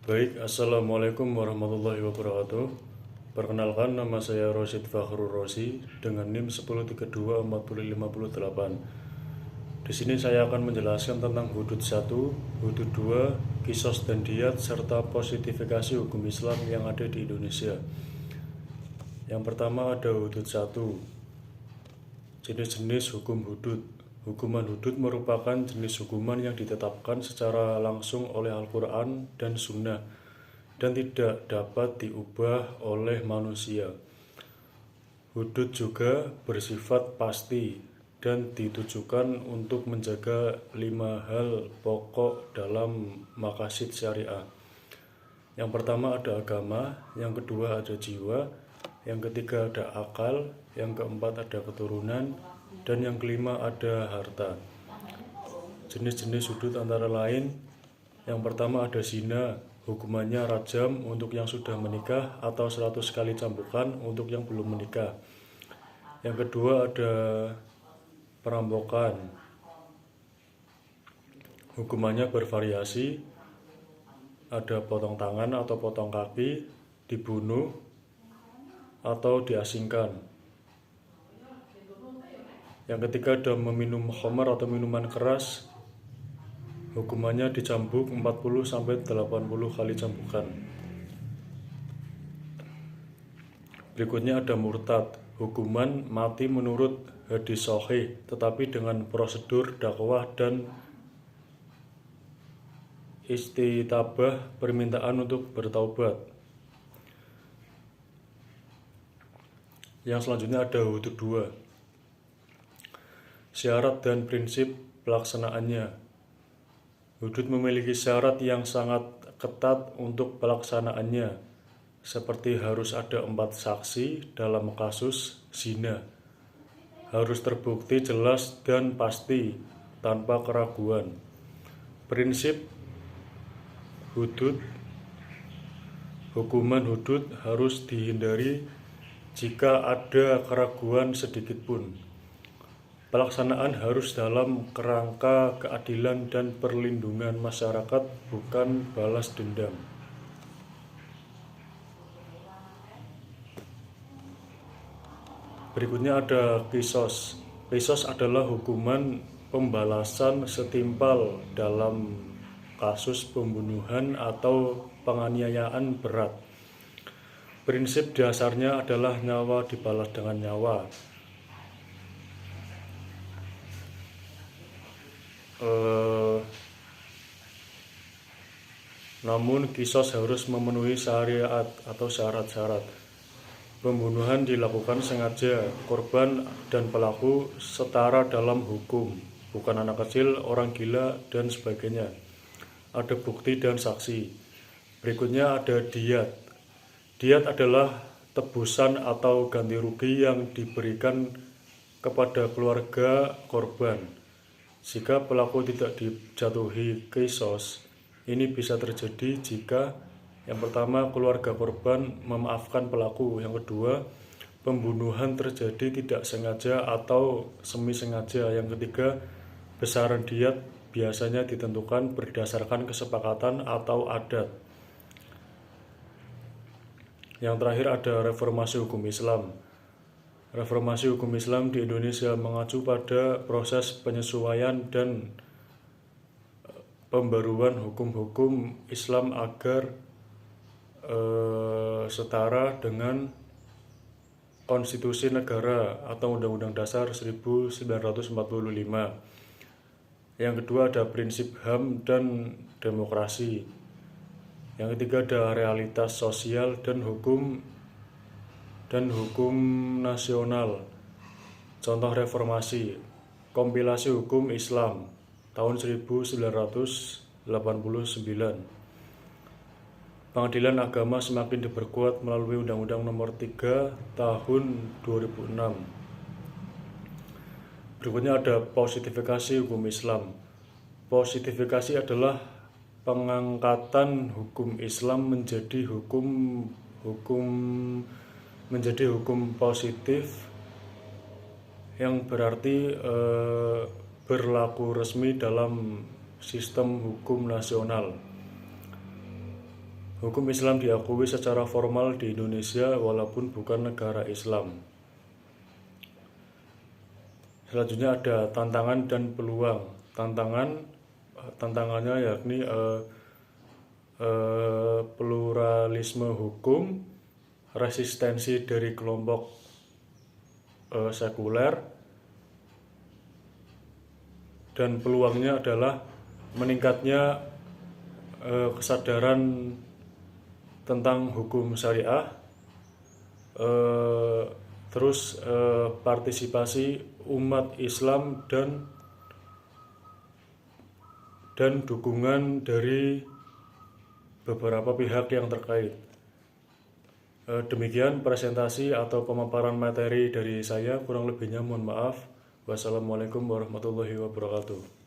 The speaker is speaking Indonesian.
Baik, Assalamualaikum warahmatullahi wabarakatuh. Perkenalkan, nama saya Rosid Fakhrur Rosi dengan NIM 10324058. Di sini saya akan menjelaskan tentang hudud 1, hudud 2, kisos dan diat, serta positifikasi hukum Islam yang ada di Indonesia. Yang pertama ada hudud 1, jenis-jenis hukum hudud. Hukuman hudud merupakan jenis hukuman yang ditetapkan secara langsung oleh Al-Quran dan Sunnah dan tidak dapat diubah oleh manusia. Hudud juga bersifat pasti dan ditujukan untuk menjaga 5 hal pokok dalam maqasid syariah. Yang pertama ada agama, yang kedua ada jiwa, yang ketiga ada akal, yang keempat ada keturunan, dan yang kelima ada harta. Jenis-jenis hudud antara lain, yang pertama ada zina, hukumannya rajam untuk yang sudah menikah atau 100 kali cambukan untuk yang belum menikah. Yang kedua ada perampokan, hukumannya bervariasi, ada potong tangan atau potong kaki, dibunuh, atau diasingkan. Yang ketiga ada meminum khamar atau minuman keras, hukumannya dicambuk 40-80 kali cambukan. Berikutnya ada murtad, hukuman mati menurut hadis sahih, tetapi dengan prosedur dakwah dan istitabah, permintaan untuk bertaubat. Yang selanjutnya ada hudud 2, syarat dan prinsip pelaksanaannya. Hudud memiliki syarat yang sangat ketat untuk pelaksanaannya, seperti harus ada 4 saksi dalam kasus zina, harus terbukti jelas dan pasti tanpa keraguan. Prinsip hudud, hukuman hudud harus dihindari jika ada keraguan sedikit pun. Pelaksanaan harus dalam kerangka keadilan dan perlindungan masyarakat, bukan balas dendam. Berikutnya ada kisos. Kisos adalah hukuman pembalasan setimpal dalam kasus pembunuhan atau penganiayaan berat. Prinsip dasarnya adalah nyawa dibalas dengan nyawa. Namun kisos harus memenuhi syariat atau syarat-syarat. Pembunuhan dilakukan sengaja, korban dan pelaku setara dalam hukum, bukan anak kecil, orang gila, dan sebagainya. Ada bukti dan saksi. Berikutnya ada diat. Diat adalah tebusan atau ganti rugi yang diberikan kepada keluarga korban. Jika pelaku tidak dijatuhi kisos, ini bisa terjadi jika yang pertama keluarga korban memaafkan pelaku, yang kedua pembunuhan terjadi tidak sengaja atau semi sengaja, yang ketiga besaran diat biasanya ditentukan berdasarkan kesepakatan atau adat. Yang terakhir ada reformasi hukum Islam. Reformasi hukum Islam di Indonesia mengacu pada proses penyesuaian dan pembaruan hukum-hukum Islam agar setara dengan konstitusi negara atau Undang-Undang Dasar 1945. Yang kedua ada prinsip HAM dan demokrasi. Yang ketiga ada realitas sosial dan hukum nasional. Contoh reformasi, kompilasi hukum Islam tahun 1989. Pengadilan agama semakin diperkuat melalui Undang-Undang Nomor 3 Tahun 2006. Berikutnya ada positifikasi hukum Islam. Positifikasi adalah pengangkatan hukum Islam menjadi hukum positif, yang berarti berlaku resmi dalam sistem hukum nasional. Hukum Islam diakui secara formal di Indonesia walaupun bukan negara Islam. Selanjutnya ada tantangan dan peluang. Tantangannya yakni pluralisme hukum, resistensi dari kelompok sekuler, dan peluangnya adalah meningkatnya kesadaran tentang hukum syariah, terus partisipasi umat Islam dan dukungan dari beberapa pihak yang terkait. Demikian presentasi atau pemaparan materi dari saya, kurang lebihnya mohon maaf. Wassalamualaikum warahmatullahi wabarakatuh.